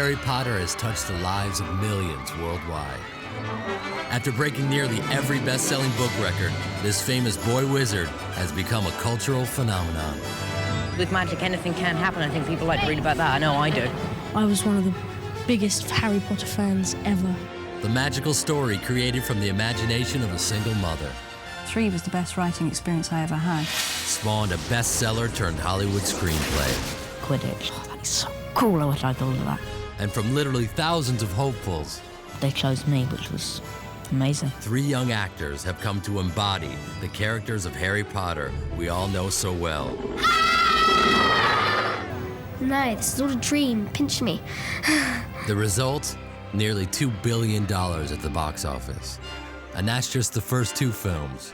Harry Potter has touched the lives of millions worldwide. After breaking nearly every best-selling book record, this famous boy wizard has become a cultural phenomenon. With magic, anything can happen. I think people like to read about that. I know I do. I was one of the biggest Harry Potter fans ever. The magical story created from the imagination of a single mother. 3 was the best writing experience I ever had. Spawned a bestseller turned Hollywood screenplay. Quidditch. Oh, that is so cool. I wish I thought of that. And from literally thousands of hopefuls, They chose me, which was amazing. 3 young actors have come to embody the characters of Harry Potter we all know so well. No, this is all a dream. Pinch me. The result? Nearly $2 billion at the box office. And that's just the first 2 films.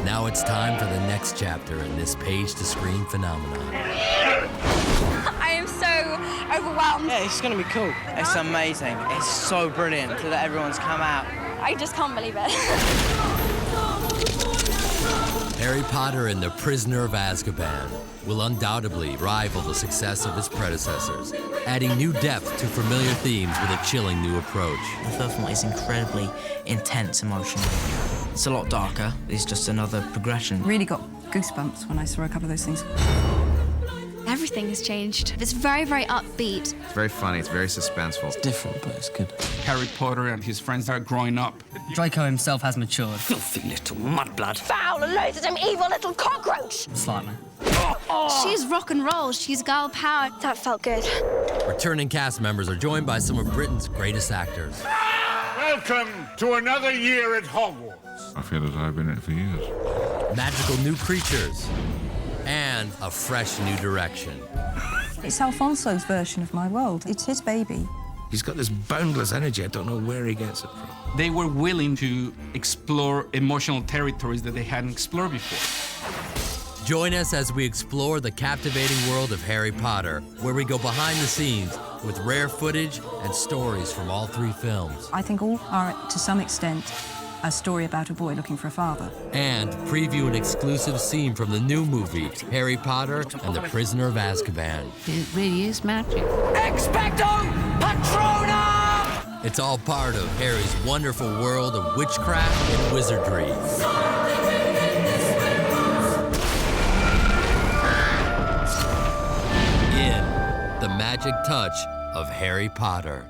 Now it's time for the next chapter in this page-to-screen phenomenon. I am so overwhelmed. Yeah, it's gonna be cool. It's amazing. It's so brilliant that everyone's come out. I just can't believe it. Harry Potter and the Prisoner of Azkaban will undoubtedly rival the success of its predecessors, adding new depth to familiar themes with a chilling new approach. The first one is incredibly intense emotionally. It's a lot darker. It's just another progression. Really got goosebumps when I saw a couple of those things. Everything has changed. It's very, very upbeat. It's very funny, it's very suspenseful. It's different, but it's good. Harry Potter and his friends are growing up. Draco himself has matured. Filthy little mudblood. Foul and loathsome evil little cockroach. Slightly. She's rock and roll. She's girl power. That felt good. Returning cast members are joined by some of Britain's greatest actors. Welcome to another year at Hogwarts. I feel as though I've been in it for years. Magical new creatures, and a fresh new direction. It's Alfonso's version of my world. It's his baby. He's got this boundless energy. I don't know where he gets it from. They were willing to explore emotional territories that they hadn't explored before. Join us as we explore the captivating world of Harry Potter, where we go behind the scenes with rare footage and stories from all 3 films. I think all are, to some extent, a story about a boy looking for a father. And preview an exclusive scene from the new movie, Harry Potter and the Prisoner of Azkaban. It really is magic. Expecto Patronum! It's all part of Harry's wonderful world of witchcraft and wizardry. In the magic touch of Harry Potter.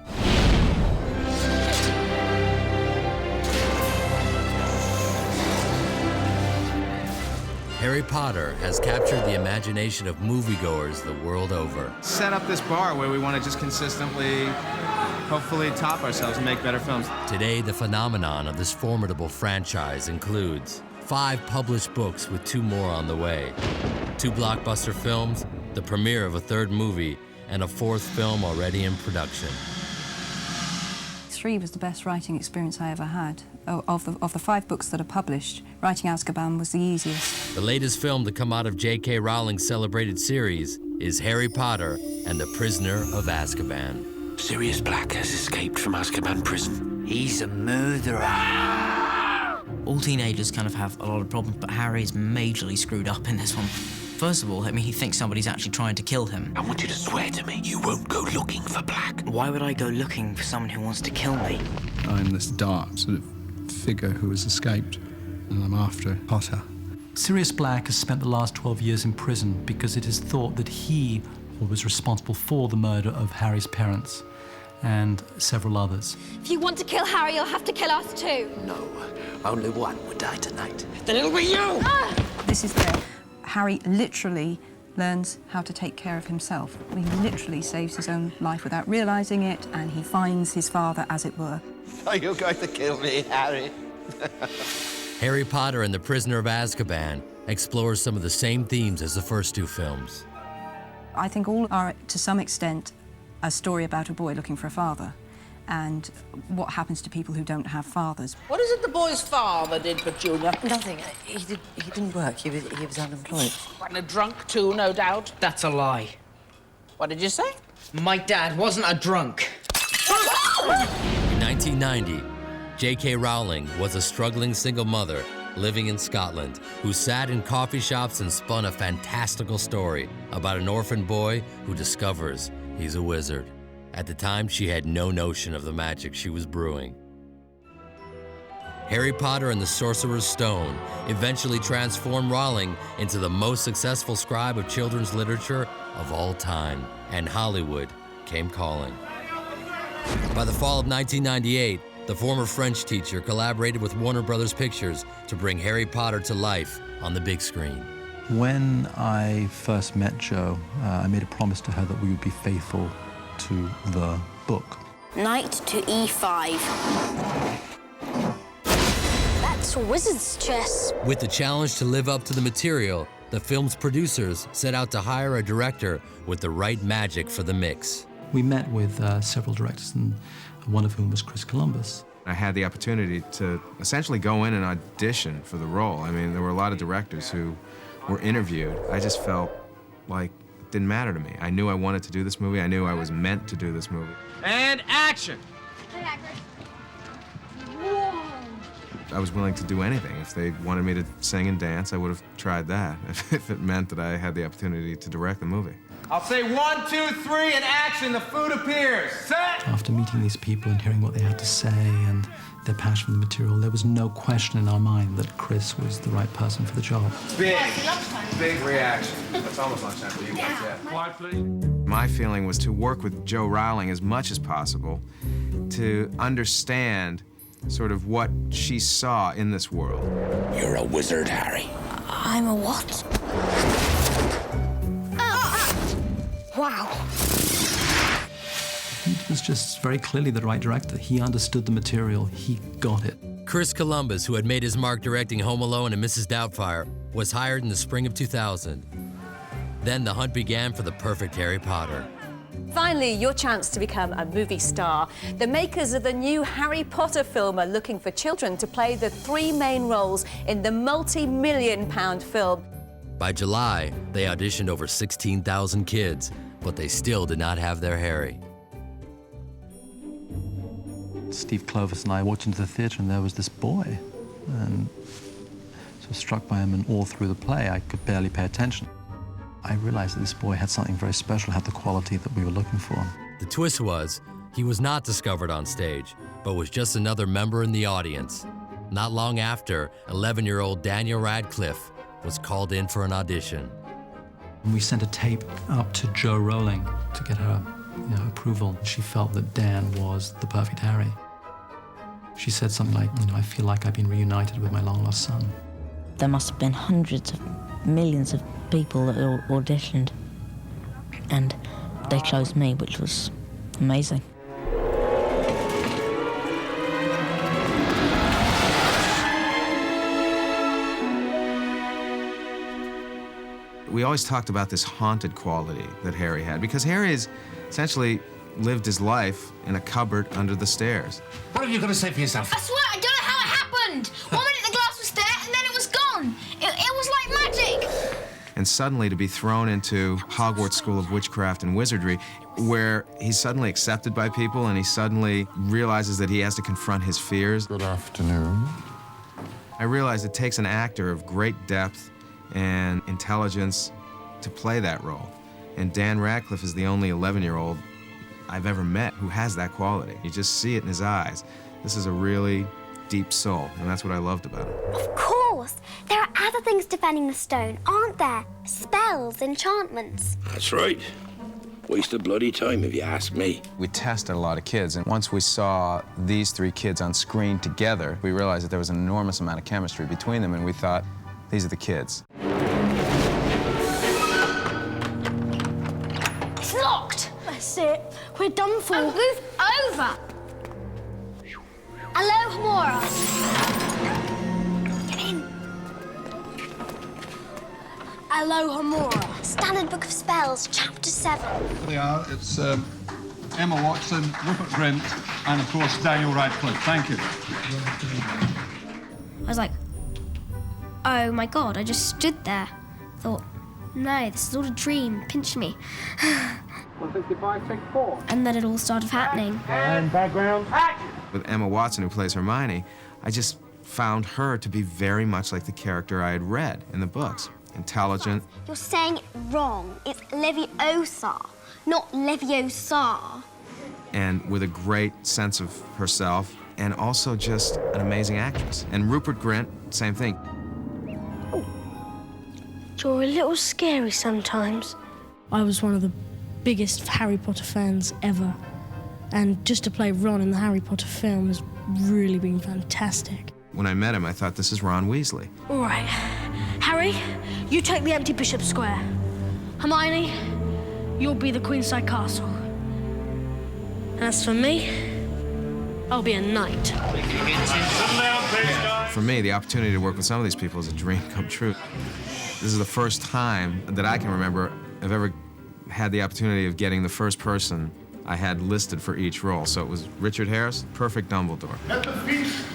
Harry Potter has captured the imagination of moviegoers the world over. Set up this bar where we want to just consistently, hopefully, top ourselves and make better films. Today, the phenomenon of this formidable franchise includes 5 published books with 2 more on the way, 2 blockbuster films, the premiere of a 3rd movie, and a 4th film already in production. 3 was the best writing experience I ever had. Of the 5 books that are published, writing Azkaban was the easiest. The latest film to come out of J.K. Rowling's celebrated series is Harry Potter and the Prisoner of Azkaban. Sirius Black has escaped from Azkaban prison. He's a murderer. All teenagers kind of have a lot of problems, but Harry's majorly screwed up in this one. First of all, I mean, he thinks somebody's actually trying to kill him. I want you to swear to me you won't go looking for Black. Why would I go looking for someone who wants to kill me? I'm this dark sort of figure who has escaped, and I'm after Potter. Sirius Black has spent the last 12 years in prison because it is thought that he was responsible for the murder of Harry's parents and several others. If you want to kill Harry, you'll have to kill us too. No, only one would die tonight. Then it'll be you! This is where Harry literally learns how to take care of himself. He literally saves his own life without realizing it, and he finds his father, as it were. Are you going to kill me, Harry? Harry Potter and the Prisoner of Azkaban explores some of the same themes as the first 2 films. I think all are, to some extent, a story about a boy looking for a father and what happens to people who don't have fathers. What is it the boy's father did for Junior? Nothing. He didn't work. He was unemployed. And a drunk too, no doubt. That's a lie. What did you say? My dad wasn't a drunk. In 1990, J.K. Rowling was a struggling single mother living in Scotland who sat in coffee shops and spun a fantastical story about an orphan boy who discovers he's a wizard. At the time, she had no notion of the magic she was brewing. Harry Potter and the Sorcerer's Stone eventually transformed Rowling into the most successful scribe of children's literature of all time, and Hollywood came calling. By the fall of 1998, the former French teacher collaborated with Warner Brothers Pictures to bring Harry Potter to life on the big screen. When I first met Jo, I made a promise to her that we would be faithful to the book. Knight to e5. That's wizard's chess. With the challenge to live up to the material, the film's producers set out to hire a director with the right magic for the mix. We met with several directors, and one of whom was Chris Columbus. I had the opportunity to essentially go in and audition for the role. I mean, there were a lot of directors who were interviewed. I just felt like it didn't matter to me. I knew I wanted to do this movie. I knew I was meant to do this movie. And action! I was willing to do anything. If they wanted me to sing and dance, I would have tried that, if it meant that I had the opportunity to direct the movie. I'll say 1, 2, 3, and action. The food appears. Set! After meeting these people and hearing what they had to say and their passion for the material, there was no question in our mind that Chris was the right person for the job. Big reaction. That's almost lunchtime for you guys, yeah. Quiet, please. My feeling was to work with Jo Rowling as much as possible to understand sort of what she saw in this world. You're a wizard, Harry. I'm a what? Wow. He was just very clearly the right director. He understood the material. He got it. Chris Columbus, who had made his mark directing Home Alone and Mrs. Doubtfire, was hired in the spring of 2000. Then the hunt began for the perfect Harry Potter. Finally, your chance to become a movie star. The makers of the new Harry Potter film are looking for children to play the 3 main roles in the multi-million-pound film. By July, they auditioned over 16,000 kids, but they still did not have their Harry. Steve Clovis and I walked into the theatre, and there was this boy, and so struck by him, and all through the play I could barely pay attention. I realized that this boy had something very special, had the quality that we were looking for. The twist was, he was not discovered on stage, but was just another member in the audience. Not long after, 11-year-old Daniel Radcliffe was called in for an audition. We sent a tape up to Jo Rowling to get her approval. She felt that Dan was the perfect Harry. She said something like, I feel like I've been reunited with my long-lost son. There must have been hundreds of millions of people that auditioned, and they chose me, which was amazing. We always talked about this haunted quality that Harry had, because Harry has essentially lived his life in a cupboard under the stairs. What are you going to say for yourself? I swear, I don't know how it happened. 1 minute the glass was there, and then it was gone. It was like magic. And suddenly to be thrown into Hogwarts School of Witchcraft and Wizardry, where he's suddenly accepted by people and he suddenly realizes that he has to confront his fears. Good afternoon. I realized it takes an actor of great depth and intelligence to play that role. And Dan Radcliffe is the only 11-year-old I've ever met who has that quality. You just see it in his eyes. This is a really deep soul, and that's what I loved about him. Of course. There are other things defending the stone, aren't there? Spells, enchantments. That's right. Waste of bloody time, if you ask me. We tested a lot of kids, and once we saw these 3 kids on screen together, we realized that there was an enormous amount of chemistry between them, and we thought, these are the kids. It's locked. That's it. We're done for. Oh, move over. Alohomora. Get in. Alohomora. Standard Book of Spells, Chapter 7. There they are. It's Emma Watson, Rupert Grint, and of course Daniel Radcliffe. Thank you. I was like, oh my God, I just stood there. Thought, no, this is all a dream, pinch me. 155, take 4. And then it all started happening. And background, action! With Emma Watson, who plays Hermione, I just found her to be very much like the character I had read in the books. Intelligent. You're saying it wrong. It's Leviosa, not Leviosa. and with a great sense of herself, and also just an amazing actress. And Rupert Grint, same thing. You're a little scary sometimes. I was one of the biggest Harry Potter fans ever. And just to play Ron in the Harry Potter film has really been fantastic. When I met him, I thought, this is Ron Weasley. All right. Harry, you take the empty Bishop Square. Hermione, you'll be the Queenside Castle. And as for me, I'll be a knight. For me, the opportunity to work with some of these people is a dream come true. This is the first time that I can remember I've ever had the opportunity of getting the first person I had listed for each role. So it was Richard Harris, perfect Dumbledore. Let the feast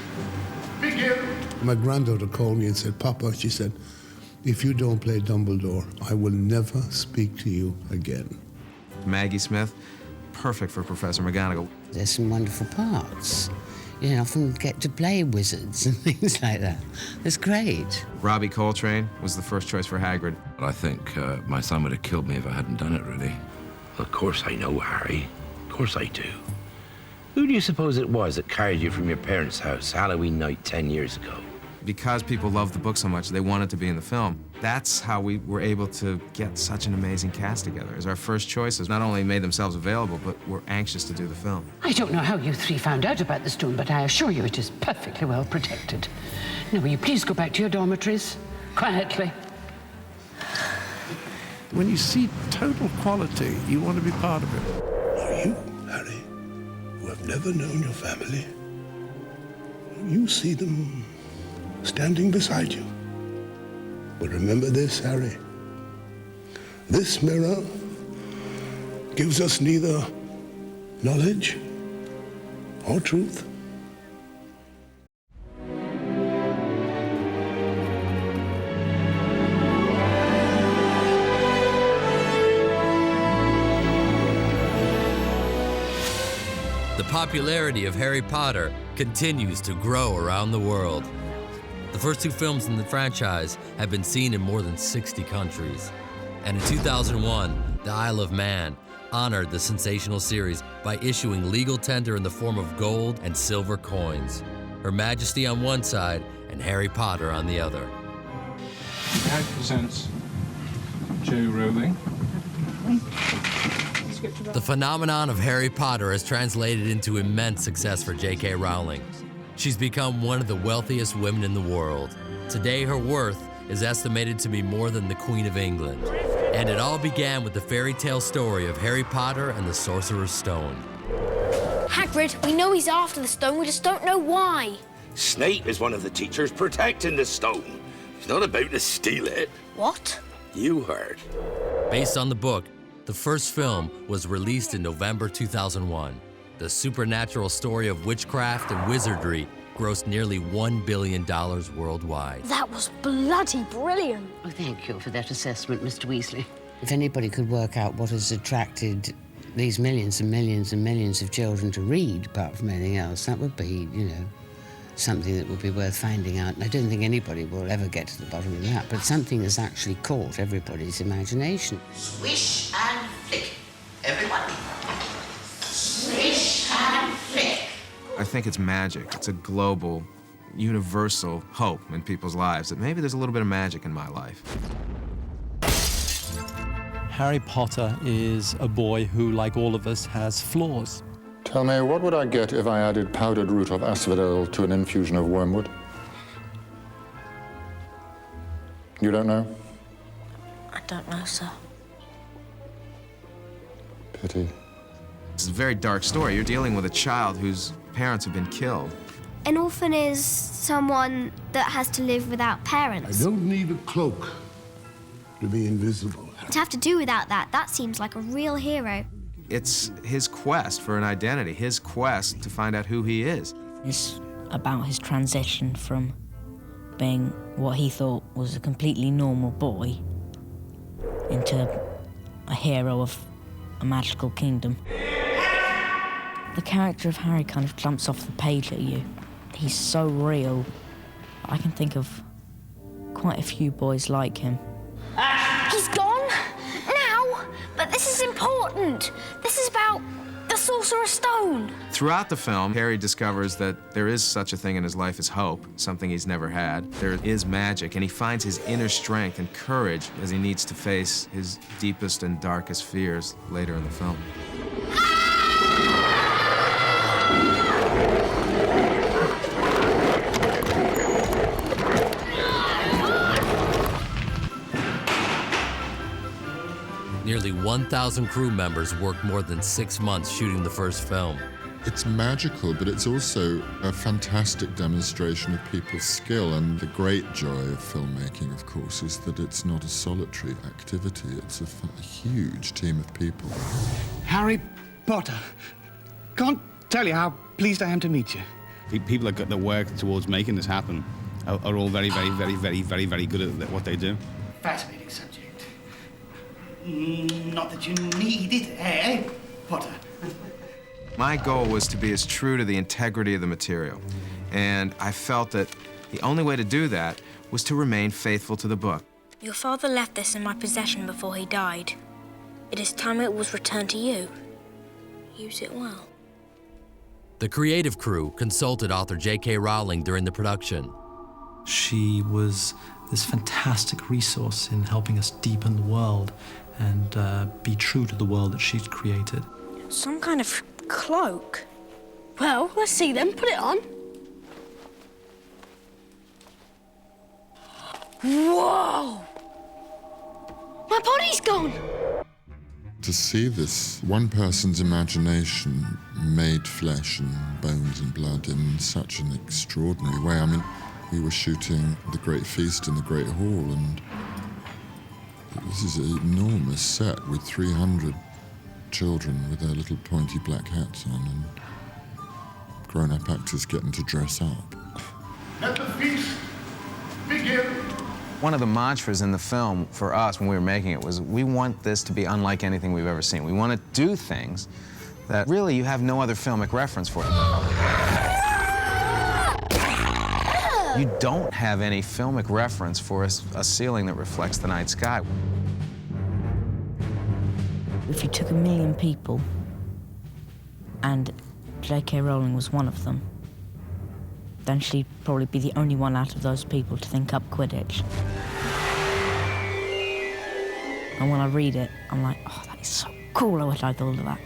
begin. My granddaughter called me and said, Papa, she said, if you don't play Dumbledore, I will never speak to you again. Maggie Smith, perfect for Professor McGonagall. There's some wonderful parts. You know, often get to play wizards and things like that. It's great. Robbie Coltrane was the first choice for Hagrid. I think my son would have killed me if I hadn't done it, really. Of course I know, Harry. Of course I do. Who do you suppose it was that carried you from your parents' house Halloween night 10 years ago? Because people loved the book so much, they wanted to be in the film. That's how we were able to get such an amazing cast together, as our first choices not only made themselves available, but were anxious to do the film. I don't know how you three found out about the stone, but I assure you it is perfectly well protected. Now, will you please go back to your dormitories? Quietly. When you see total quality, you want to be part of it. Now you, Harry, who have never known your family, you see them standing beside you. But remember this, Harry. This mirror gives us neither knowledge or truth. The popularity of Harry Potter continues to grow around the world. The first two films in the franchise have been seen in more than 60 countries. And in 2001, the Isle of Man honored the sensational series by issuing legal tender in the form of gold and silver coins. Her Majesty on one side and Harry Potter on the other. I present J. Rowling. The phenomenon of Harry Potter has translated into immense success for J.K. Rowling. She's become one of the wealthiest women in the world. Today, her worth is estimated to be more than the Queen of England. And it all began with the fairy tale story of Harry Potter and the Sorcerer's Stone. Hagrid, we know he's after the stone, we just don't know why. Snape is one of the teachers protecting the stone. He's not about to steal it. What? You heard. Based on the book, the first film was released in November 2001. The supernatural story of witchcraft and wizardry grossed nearly $1 billion worldwide. That was bloody brilliant. Oh, thank you for that assessment, Mr. Weasley. If anybody could work out what has attracted these millions and millions and millions of children to read, apart from anything else, that would be, you know, something that would be worth finding out. And I don't think anybody will ever get to the bottom of that, but something has actually caught everybody's imagination. Swish and flick. Everyone. Swish and flick. I think it's magic. It's a global, universal hope in people's lives that maybe there's a little bit of magic in my life. Harry Potter is a boy who, like all of us, has flaws. Tell me, what would I get if I added powdered root of asphodel to an infusion of wormwood? You don't know? I don't know, sir. Pity. It's a very dark story. You're dealing with a child whose parents have been killed. An orphan is someone that has to live without parents. I don't need a cloak to be invisible. To have to do without that, that seems like a real hero. It's his quest for an identity, his quest to find out who he is. It's about his transition from being what he thought was a completely normal boy into a hero of a magical kingdom. The character of Harry kind of jumps off the page at you. He's so real. I can think of quite a few boys like him. He's gone? Now? But this is important. This is about The Sorcerer's Stone! Throughout the film, Harry discovers that there is such a thing in his life as hope, something he's never had. There is magic, and he finds his inner strength and courage as he needs to face his deepest and darkest fears later in the film. Nearly 1,000 crew members worked more than 6 months shooting the first film. It's magical, but it's also a fantastic demonstration of people's skill. And the great joy of filmmaking, of course, is that it's not a solitary activity. It's a huge team of people. Harry Potter. Can't tell you how pleased I am to meet you. The people that work towards making this happen are all very, very, very, very, very, very good at what they do. Fascinating subject. Not that you need it, eh, Potter? My goal was to be as true to the integrity of the material, and I felt that the only way to do that was to remain faithful to the book. Your father left this in my possession before he died. It is time it was returned to you. Use it well. The creative crew consulted author J.K. Rowling during the production. She was this fantastic resource in helping us deepen the world and be true to the world that she'd created. Some kind of cloak. Well, let's see then. Put it on. Whoa! My body's gone! To see this, one person's imagination made flesh and bones and blood in such an extraordinary way. I mean, we were shooting The Great Feast in the Great Hall, and this is an enormous set with 300 children with their little pointy black hats on, and grown-up actors getting to dress up. Let the feast begin. One of the mantras in the film for us when we were making it was, we want this to be unlike anything we've ever seen. We want to do things that really you have no other filmic reference for. You don't have any filmic reference for a ceiling that reflects the night sky. If you took 1 million people, and J.K. Rowling was one of them, then she'd probably be the only one out of those people to think up Quidditch. And when I read it, I'm like, oh, that is so cool, I wish I thought of that.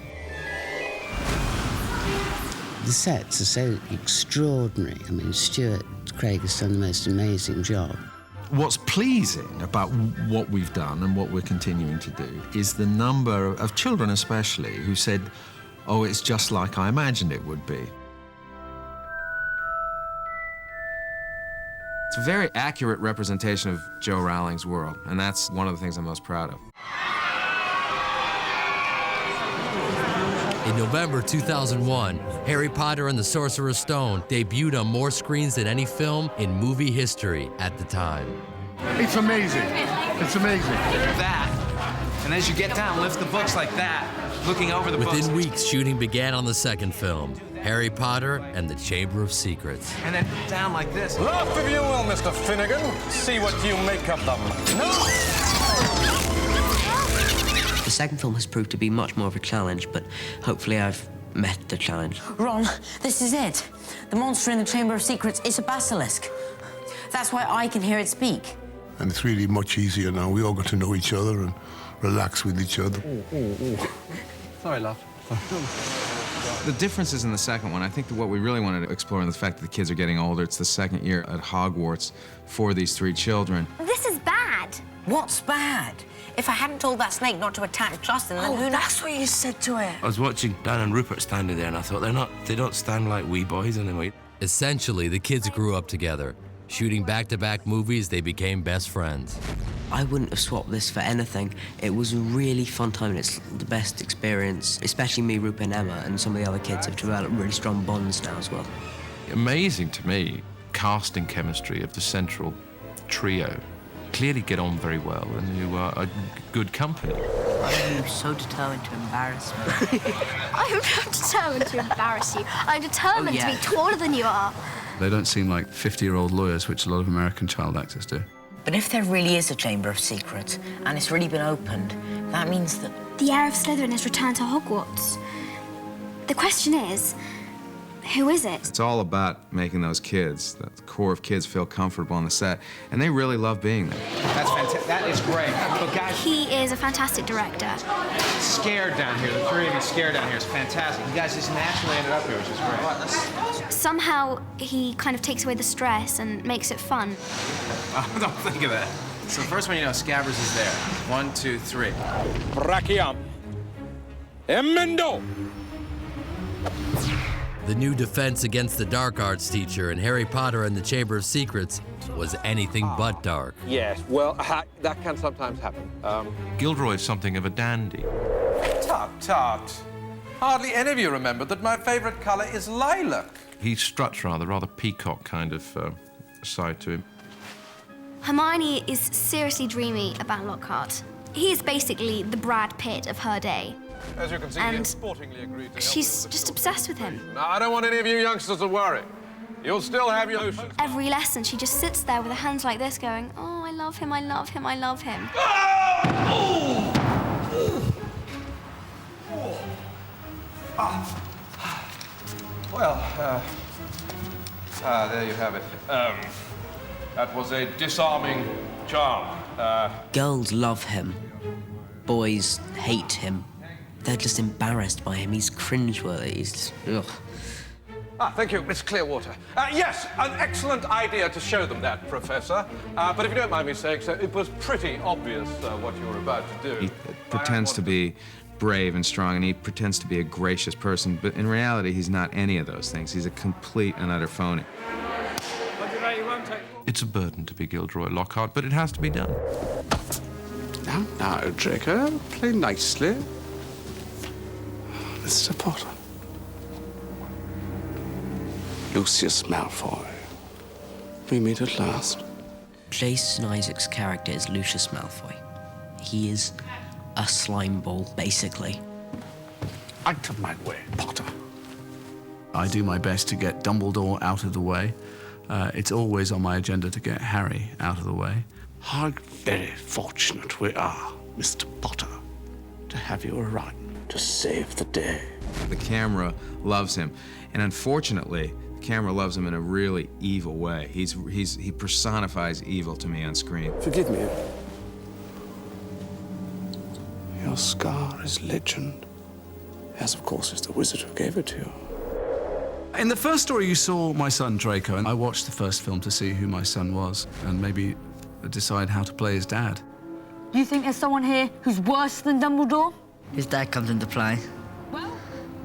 The sets are so extraordinary. I mean, Stuart Craig has done the most amazing job. What's pleasing about what we've done and what we're continuing to do is the number of children especially who said, oh, it's just like I imagined it would be. It's a very accurate representation of Joe Rowling's world, and that's one of the things I'm most proud of. In November 2001, Harry Potter and the Sorcerer's Stone debuted on more screens than any film in movie history at the time. It's amazing. It's amazing. That, and as you get down, lift the books like that, looking over the books. Within weeks, shooting began on the second film, Harry Potter and the Chamber of Secrets. And then down like this. Laugh if you will, Mr. Finnegan. See what you make of them. No! The second film has proved to be much more of a challenge, but hopefully I've met the challenge. Ron, this is it. The monster in the Chamber of Secrets is a basilisk. That's why I can hear it speak. And it's really much easier now. We all got to know each other and relax with each other. Sorry, love. The differences in the second one, I think that what we really wanted to explore is the fact that the kids are getting older. It's the second year at Hogwarts for these 3 children. This is bad. What's bad? If I hadn't told that snake not to attack Justin, then who knows? That's what you said to it. I was watching Dan and Rupert standing there, and I thought, they don't stand like wee boys anyway. Essentially, the kids grew up together. Shooting back-to-back movies, they became best friends. I wouldn't have swapped this for anything. It was a really fun time, and it's the best experience, especially me, Rupert and Emma, and some of the other kids have developed really strong bonds now as well. Amazing to me, casting chemistry of the central trio. Clearly get on very well, and you are a good company. I'm so determined to embarrass me. I'm not determined to embarrass you. I'm determined to be taller than you are. They don't seem like 50-year-old lawyers, which a lot of American child actors do. But if there really is a Chamber of Secrets, and it's really been opened, that means that... The heir of Slytherin has returned to Hogwarts. The question is, who is it? It's all about making those kids, the core of kids, feel comfortable on the set, and they really love being there. That's fantastic. That is great. But guys, He is a fantastic director. scared down here. The three of you scared down here is fantastic. You guys just naturally ended up here, which is great. Somehow he kind of takes away the stress and makes it fun. Oh, don't think of that. So the first one, you know, Scabbers is there. 1, 2, 3. Rakiam. Emendo. The new defense against the dark arts teacher in Harry Potter and the Chamber of Secrets was anything but dark. Yes, well, that can sometimes happen. Gilderoy is something of a dandy. Tut, tut. Hardly any of you remember that my favorite color is lilac. He struts rather peacock kind of side to him. Hermione is seriously dreamy about Lockhart. He is basically the Brad Pitt of her day. As you can see, And he sportingly agreed to help She's just obsessed with him. Now, I don't want any of you youngsters to worry. You'll still have your notions. Every lesson, she just sits there with her hands like this going, oh, I love him, I love him, I love him. Well, there you have it. That was a disarming charm. Girls love him. Boys hate him. They're just embarrassed by him. He's cringeworthy. He's just, ugh. Thank you, Miss Clearwater. Yes, an excellent idea to show them that, Professor. But if you don't mind me saying so, it was pretty obvious what you were about to do. He pretends to be brave and strong, and he pretends to be a gracious person, but in reality, he's not any of those things. He's a complete and utter phony. It's a burden to be Gilderoy Lockhart, but it has to be done. Now, Draco, play nicely. Mr. Potter. Lucius Malfoy. We meet at last. Jason Isaac's character is Lucius Malfoy. He is a slime ball, basically. Out of my way, Potter. I do my best to get Dumbledore out of the way. It's always on my agenda to get Harry out of the way. How very fortunate we are, Mr. Potter, to have you around to save the day. The camera loves him, and unfortunately, the camera loves him in a really evil way. He personifies evil to me on screen. Forgive me. Your scar is legend, as of course is the wizard who gave it to you. In the first story, you saw my son Draco, and I watched the first film to see who my son was and maybe decide how to play his dad. Do you think there's someone here who's worse than Dumbledore? His dad comes into play. Well?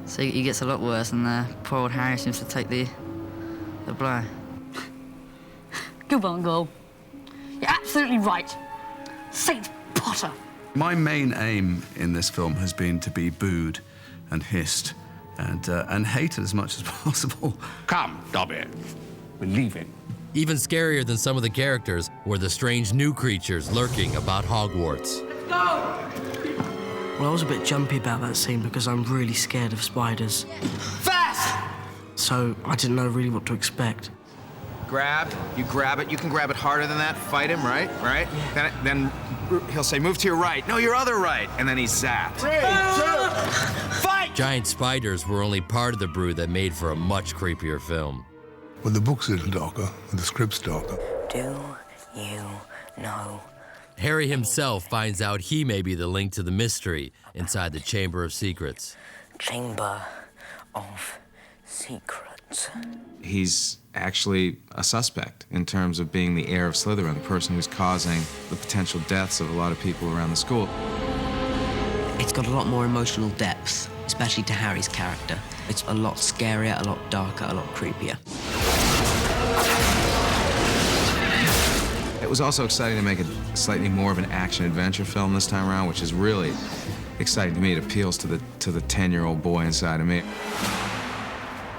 So he gets a lot worse, and poor old Harry seems to take the blow. Good one, girl. You're absolutely right. Saint Potter. My main aim in this film has been to be booed and hissed and hated as much as possible. Come, Dobby. We're leaving. Even scarier than some of the characters were the strange new creatures lurking about Hogwarts. Well, I was a bit jumpy about that scene because I'm really scared of spiders. Fast! So I didn't know really what to expect. Grab, you grab it. You can grab it harder than that. Fight him, right? Right? Then he'll say, move to your right. No, your other right. And then he's zapped. 3, 2, fight! Giant spiders were only part of the brew that made for a much creepier film. Well, the book's a little darker, and the script's darker. Do you know? Harry himself finds out he may be the link to the mystery inside the Chamber of Secrets. Chamber of Secrets. He's actually a suspect in terms of being the heir of Slytherin, the person who's causing the potential deaths of a lot of people around the school. It's got a lot more emotional depth, especially to Harry's character. It's a lot scarier, a lot darker, a lot creepier. It was also exciting to make a slightly more of an action-adventure film this time around, which is really exciting to me. It appeals to the 10-year-old boy inside of me.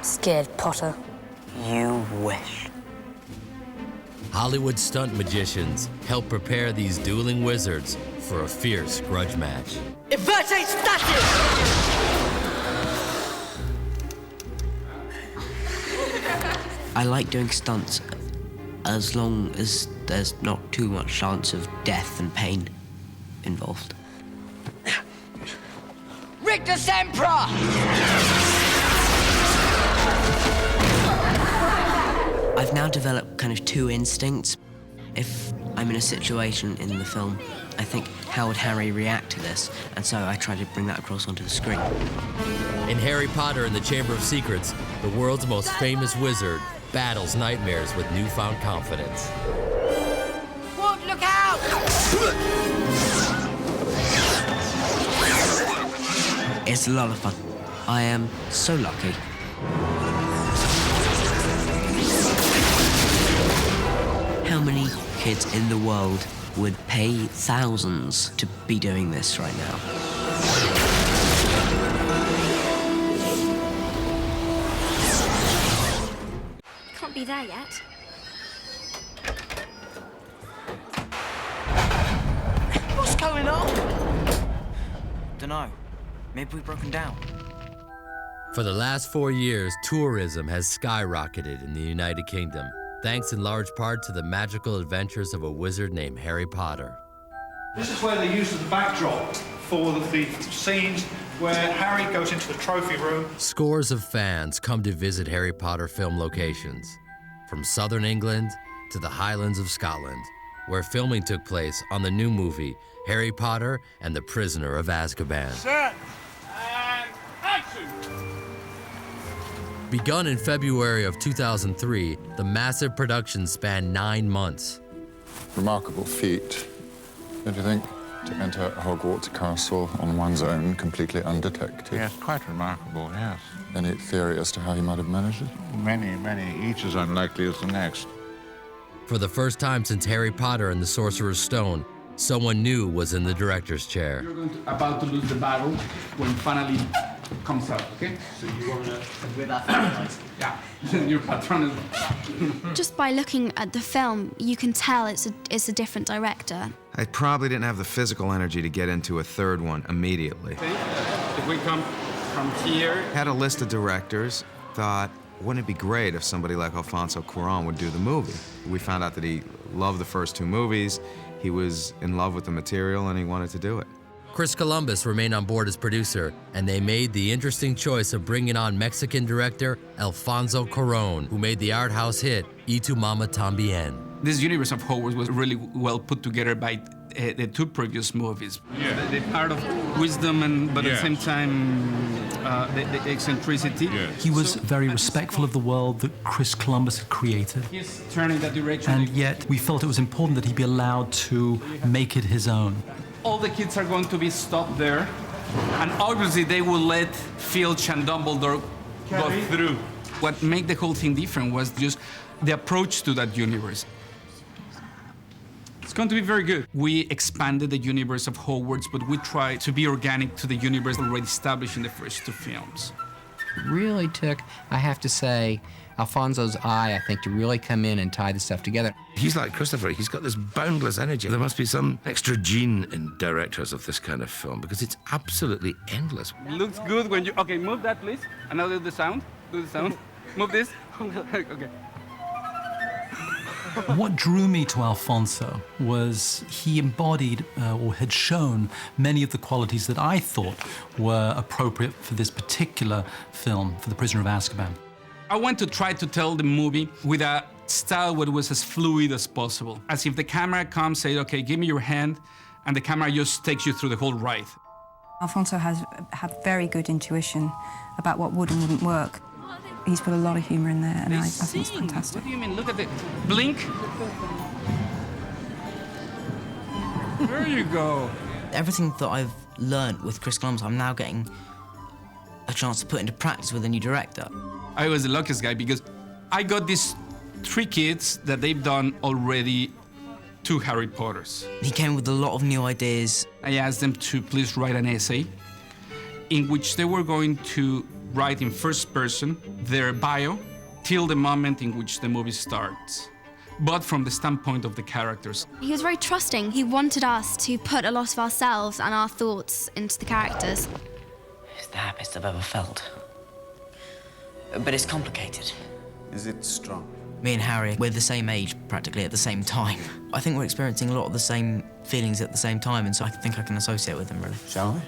Scared, Potter? You wish. Hollywood stunt magicians help prepare these dueling wizards for a fierce grudge match. Inverte statue! I like doing stunts as long as there's not too much chance of death and pain involved. Rictus Emperor! I've now developed kind of two instincts. If I'm in a situation in the film, I think, how would Harry react to this? And so I try to bring that across onto the screen. In Harry Potter and the Chamber of Secrets, the world's most famous wizard battles nightmares with newfound confidence. Wood, look out! It's a lot of fun. I am so lucky. How many kids in the world would pay thousands to be doing this right now? Can't be there yet. What's going on? Dunno. Maybe we've broken down. For the last 4 years, tourism has skyrocketed in the United Kingdom, thanks in large part to the magical adventures of a wizard named Harry Potter. This is where they use the backdrop for the scenes where Harry goes into the trophy room. Scores of fans come to visit Harry Potter film locations, from southern England to the Highlands of Scotland, where filming took place on the new movie, Harry Potter and the Prisoner of Azkaban. Set and action! Begun in February of 2003, the massive production spanned 9 months. Remarkable feat, don't you think? To enter Hogwarts Castle on one's own, completely undetected. Yes, quite remarkable, yes. Any theory as to how he might have managed it? Many, each as unlikely as the next. For the first time since Harry Potter and the Sorcerer's Stone, someone new was in the director's chair. You're about to lose the battle when finally comes out, okay? So you're going to... With that yeah, your patron is... Just by looking at the film, you can tell it's a different director. I probably didn't have the physical energy to get into a third one immediately. If we come from here... Had a list of directors, thought, wouldn't it be great if somebody like Alfonso Cuarón would do the movie? We found out that he loved the first 2 movies, he was in love with the material, and he wanted to do it. Chris Columbus remained on board as producer, and they made the interesting choice of bringing on Mexican director Alfonso Cuarón, who made the art house hit Y Tu Mama Tambien. This universe of Hogwarts was really well put together by the 2 previous movies. Yeah. The part of wisdom, but at the same time, the eccentricity. Yeah. He was very respectful of the world that Chris Columbus had created. He's turning that direction. And yet, we felt it was important that he be allowed to make it his own. All the kids are going to be stopped there, and obviously they will let Filch and Dumbledore go through. What made the whole thing different was just the approach to that universe. It's going to be very good. We expanded the universe of Hogwarts, but we tried to be organic to the universe already established in the first 2 films. It really took, I have to say, Alfonso's eye, I think, to really come in and tie this stuff together. He's like Christopher. He's got this boundless energy. There must be some extra gene in directors of this kind of film because it's absolutely endless. Looks good when you... Okay, move that, please. And now do the sound. Do the sound. Move this. Okay. What drew me to Alfonso was he embodied or had shown many of the qualities that I thought were appropriate for this particular film, for The Prisoner of Azkaban. I want to try to tell the movie with a style that was as fluid as possible. As if the camera comes, say, okay, give me your hand, and the camera just takes you through the whole ride. Alfonso has had very good intuition about what would and wouldn't work. He's put a lot of humour in there, and I think it's fantastic. What do you mean? Look at the blink. There you go. Everything that I've learned with Chris Columbus, I'm now getting a chance to put into practice with a new director. I was the luckiest guy because I got these 3 kids that they've done already 2 Harry Potters. He came with a lot of new ideas. I asked them to please write an essay in which they were going to write in first person their bio till the moment in which the movie starts, but from the standpoint of the characters. He was very trusting. He wanted us to put a lot of ourselves and our thoughts into the characters. It's the happiest I've ever felt. But it's complicated. Is it strong? Me and Harry, we're the same age practically at the same time. I think we're experiencing a lot of the same feelings at the same time, and so I think I can associate with them, really. Shall we?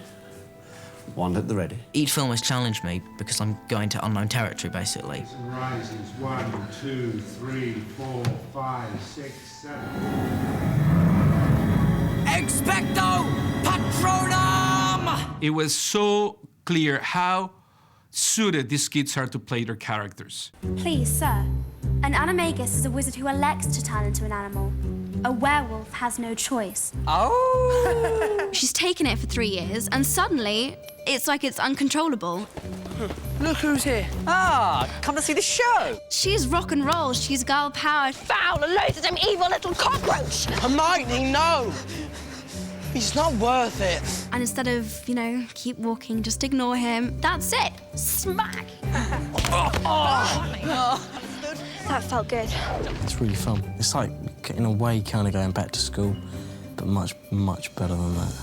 One at the ready. Each film has challenged me because I'm going to unknown territory, basically. Rises 1, 2, 3, 4, 5, 6, 7. Expecto Patronum! It was so clear how suited these kids are to play their characters. Please, sir. An animagus is a wizard who elects to turn into an animal. A werewolf has no choice. Oh! She's taken it for 3 years, and suddenly, it's like it's uncontrollable. Look who's here. Ah, come to see the show. She's rock and roll, she's girl power. Foul and loathsome evil little cockroach. Hermione, no. He's not worth it. And instead of, you know, keep walking, just ignore him. That's it. Smack. That felt good. It's really fun. It's like, in a way, kind of going back to school, but much, much better than that.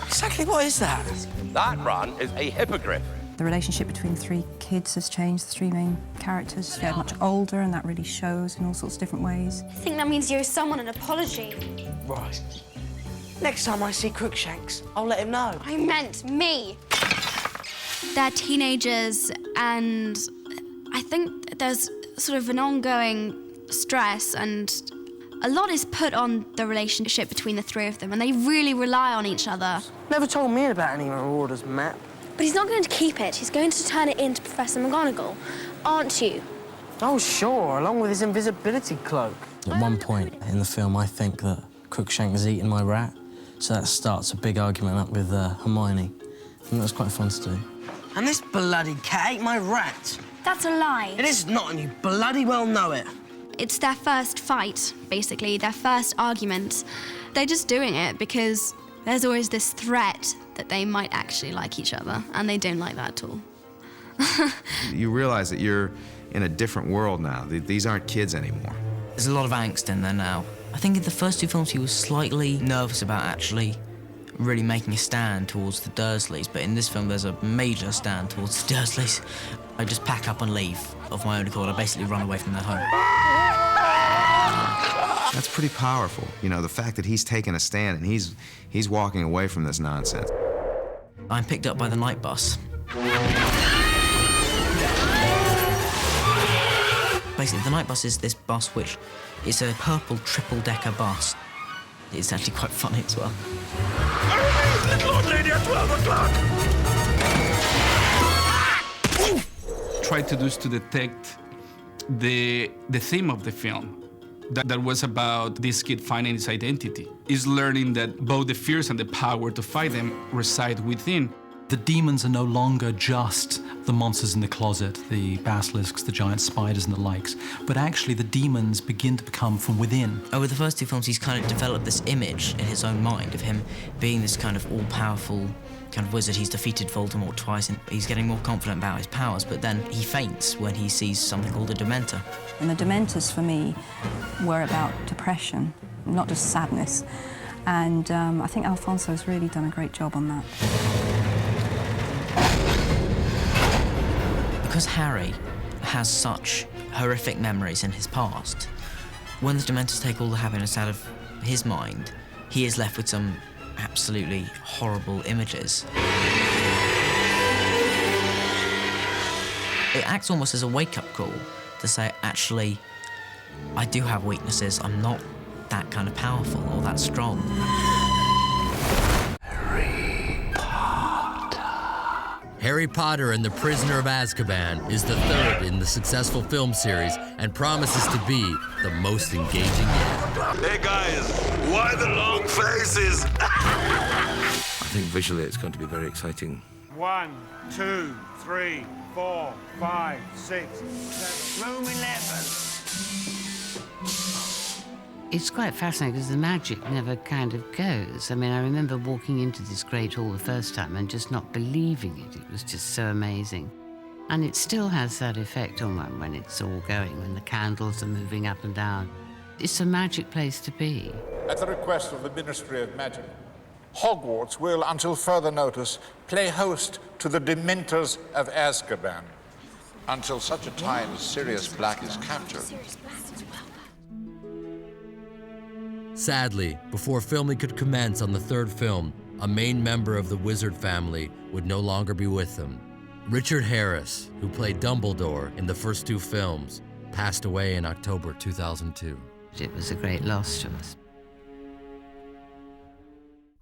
Exactly what is that? That run is a hippogriff. The relationship between the 3 kids has changed, the 3 main characters. They're much older, and that really shows in all sorts of different ways. I think that means you owe someone an apology. Right. Next time I see Crookshanks, I'll let him know. I meant me. They're teenagers, and I think there's sort of an ongoing stress, and a lot is put on the relationship between the 3 of them, and they really rely on each other. Never told me about any Marauders map. But he's not going to keep it. He's going to turn it into Professor McGonagall, aren't you? Oh, sure, along with his invisibility cloak. At one point in the film, I think that Crookshanks has eaten my rat, so that starts a big argument up with Hermione, and that's quite fun to do. And this bloody cat ate my rat. That's a lie. It is not, and you bloody well know it. It's their first fight, basically, their first argument. They're just doing it because there's always this threat that they might actually like each other, and they don't like that at all. You realize that you're in a different world now. These aren't kids anymore. There's a lot of angst in there now. I think in the first 2 films he was slightly nervous about actually really making a stand towards the Dursleys, but in this film there's a major stand towards the Dursleys. I just pack up and leave of my own accord. I basically run away from their home. That's pretty powerful. You know, the fact that he's taking a stand and he's walking away from this nonsense. I'm picked up by the night bus. Basically, the night bus is this bus which is a purple triple-decker bus. It's actually quite funny as well. Little old lady at 12 o'clock! Tried to do is to detect the theme of the film. That was about this kid finding his identity. Is learning that both the fears and the power to fight them reside within. The demons are no longer just the monsters in the closet, the basilisks, the giant spiders and the likes, but actually the demons begin to become from within. Over the first 2 films, he's kind of developed this image in his own mind of him being this kind of all-powerful kind of wizard. He's defeated Voldemort twice, and he's getting more confident about his powers, but then he faints when he sees something called a Dementor. And the Dementors, for me, were about depression, not just sadness. And I think Alfonso's really done a great job on that. Because Harry has such horrific memories in his past, when the Dementors take all the happiness out of his mind, he is left with some absolutely horrible images. It acts almost as a wake-up call to say, actually, I do have weaknesses. I'm not that kind of powerful or that strong. Harry Potter and the Prisoner of Azkaban is the 3rd in the successful film series and promises to be the most engaging yet. Hey guys, why the long faces? I think visually it's going to be very exciting. 1, 2, 3, 4, 5, 6, 7. Room 11. It's quite fascinating because the magic never kind of goes. I mean, I remember walking into this great hall the first time and just not believing it. It was just so amazing. And it still has that effect on one when it's all going, when the candles are moving up and down. It's a magic place to be. At the request of the Ministry of Magic, Hogwarts will, until further notice, play host to the Dementors of Azkaban, until such a time as Sirius Black is captured. Sadly, before filming could commence on the 3rd film, a main member of the wizard family would no longer be with them. Richard Harris, who played Dumbledore in the first two films, passed away in October 2002. It was a great loss to us.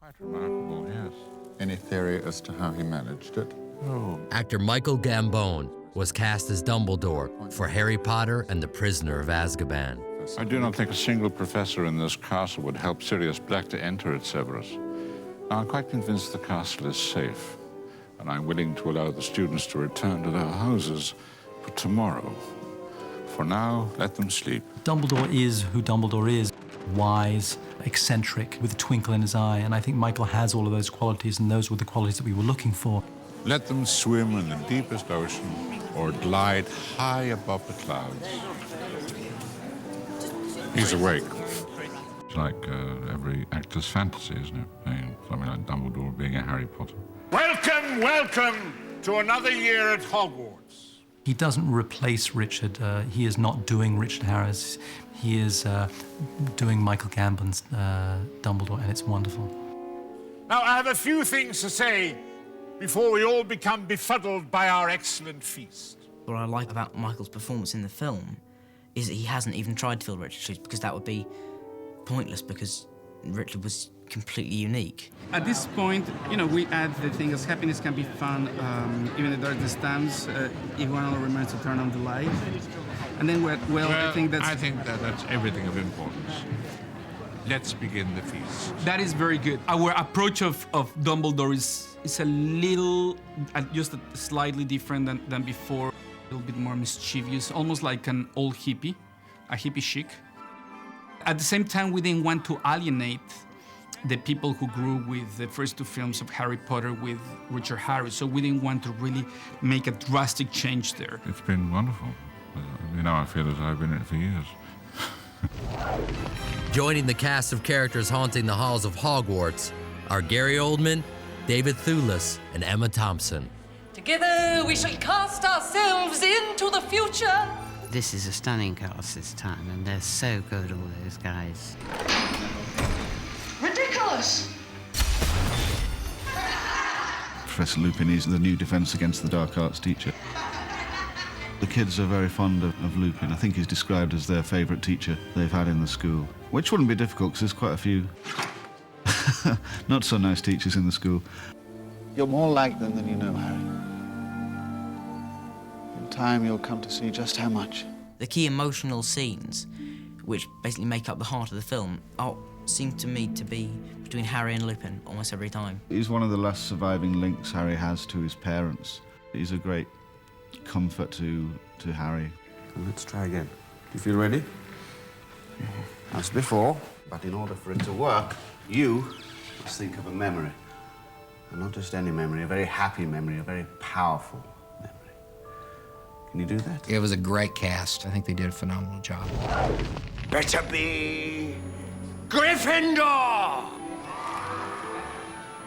Quite remarkable, yes. Any theory as to how he managed it? Oh. Actor Michael Gambon was cast as Dumbledore for Harry Potter and the Prisoner of Azkaban. I do not think a single professor in this castle would help Sirius Black to enter it, Severus. Now, I'm quite convinced the castle is safe, and I'm willing to allow the students to return to their houses for tomorrow. For now, let them sleep. Dumbledore is who Dumbledore is. Wise, eccentric, with a twinkle in his eye, and I think Michael has all of those qualities, and those were the qualities that we were looking for. Let them swim in the deepest ocean or glide high above the clouds. He's awake. It's like every actor's fantasy, isn't it? Playing something like Dumbledore being a Harry Potter. Welcome, welcome to another year at Hogwarts. He doesn't replace Richard. He is not doing Richard Harris. He is doing Michael Gambon's Dumbledore, and it's wonderful. Now, I have a few things to say before we all become befuddled by our excellent feast. What I like about Michael's performance in the film is that he hasn't even tried to fill Richard's shoes, because that would be pointless, because Richard was completely unique. At this point, you know, we add the thing as happiness can be found even in the darkest times if one remembers to turn on the light. And then, I think that's everything of importance. Let's begin the feast. That is very good. Our approach of Dumbledore is a little, just slightly different than before. A little bit more mischievous, almost like an old hippie, a hippie chic. At the same time, we didn't want to alienate the people who grew with the first two films of Harry Potter with Richard Harris, so we didn't want to really make a drastic change there. It's been wonderful. You know, I feel as though I've been in it for years. Joining the cast of characters haunting the halls of Hogwarts are Gary Oldman, David Thewlis, and Emma Thompson. Together we shall cast ourselves into the future. This is a stunning cast this time, and they're so good, all those guys. Ridiculous! Professor Lupin is the new Defence Against the Dark Arts teacher. The kids are very fond of Lupin. I think he's described as their favourite teacher they've had in the school, which wouldn't be difficult because there's quite a few not so nice teachers in the school. You're more like them than you know, Harry. In time, you'll come to see just how much. The key emotional scenes, which basically make up the heart of the film, seem to me to be between Harry and Lupin almost every time. He's one of the last surviving links Harry has to his parents. He's a great comfort to Harry. Let's try again. Do you feel ready? As before, but in order for it to work, you must think of a memory. And not just any memory, a very happy memory, a very powerful memory. Can you do that? It was a great cast. I think they did a phenomenal job. Better be Gryffindor!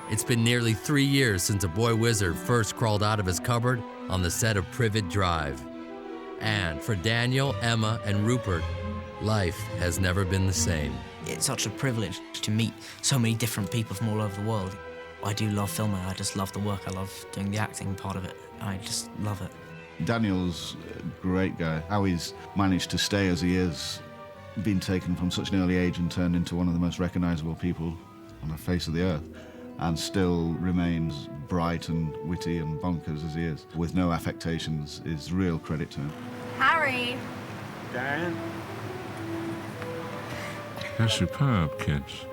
It's been nearly 3 years since a boy wizard first crawled out of his cupboard on the set of Privet Drive. And for Daniel, Emma, and Rupert, life has never been the same. It's such a privilege to meet so many different people from all over the world. I do love filming. I just love the work. I love doing the acting part of it. I just love it. Daniel's a great guy. How he's managed to stay as he is, been taken from such an early age and turned into one of the most recognisable people on the face of the earth, and still remains bright and witty and bonkers as he is, with no affectations, is real credit to him. Harry. Dan? They're superb kids.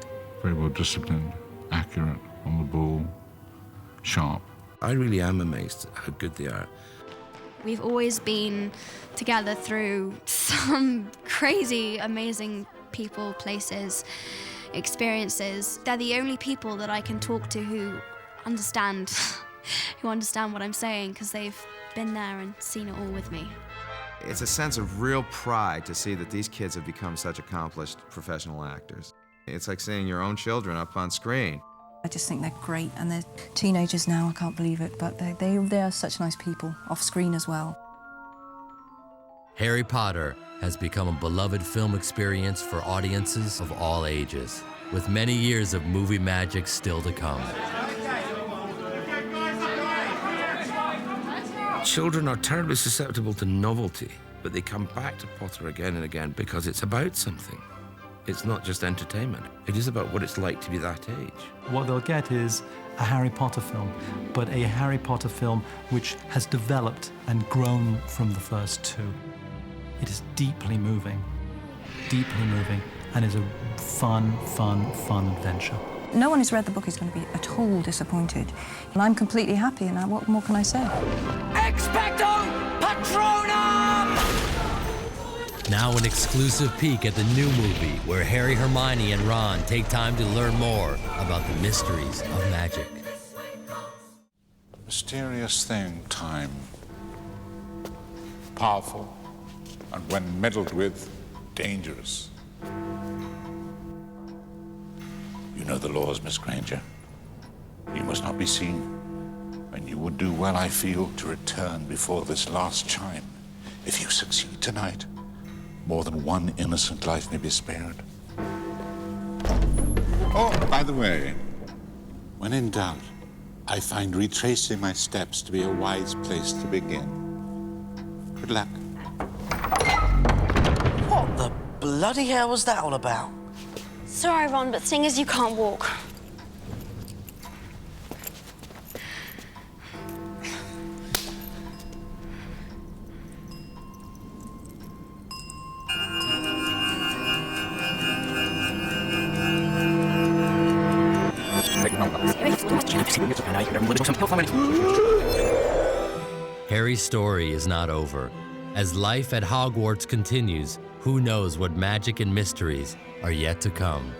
Very well disciplined, accurate, on the ball, sharp. I really am amazed at how good they are. We've always been together through some crazy, amazing people, places, experiences. They're the only people that I can talk to who understand what I'm saying, because they've been there and seen it all with me. It's a sense of real pride to see that these kids have become such accomplished professional actors. It's like seeing your own children up on screen. I just think they're great, and they're teenagers now, I can't believe it, but they are such nice people, off screen as well. Harry Potter has become a beloved film experience for audiences of all ages. with many years of movie magic still to come. Children are terribly susceptible to novelty, but they come back to Potter again and again because it's about something. It's not just entertainment. It is about what it's like to be that age. What they'll get is a Harry Potter film, but a Harry Potter film which has developed and grown from the first two. It is deeply moving, and is a fun adventure. No one who's read the book is going to be at all disappointed. And I'm completely happy, and what more can I say? Expecto Patronum! Now an exclusive peek at the new movie where Harry, Hermione, and Ron take time to learn more about the mysteries of magic. Mysterious thing, time. Powerful, and when meddled with, dangerous. You know the laws, Miss Granger. You must not be seen, and you would do well, I feel, to return before this last chime. If you succeed tonight, more than one innocent life may be spared. Oh, by the way, when in doubt, I find retracing my steps to be a wise place to begin. Good luck. What the bloody hell was that all about? Sorry, Ron, but seeing as you can't walk. Harry's story is not over. As life at Hogwarts continues, who knows what magic and mysteries are yet to come.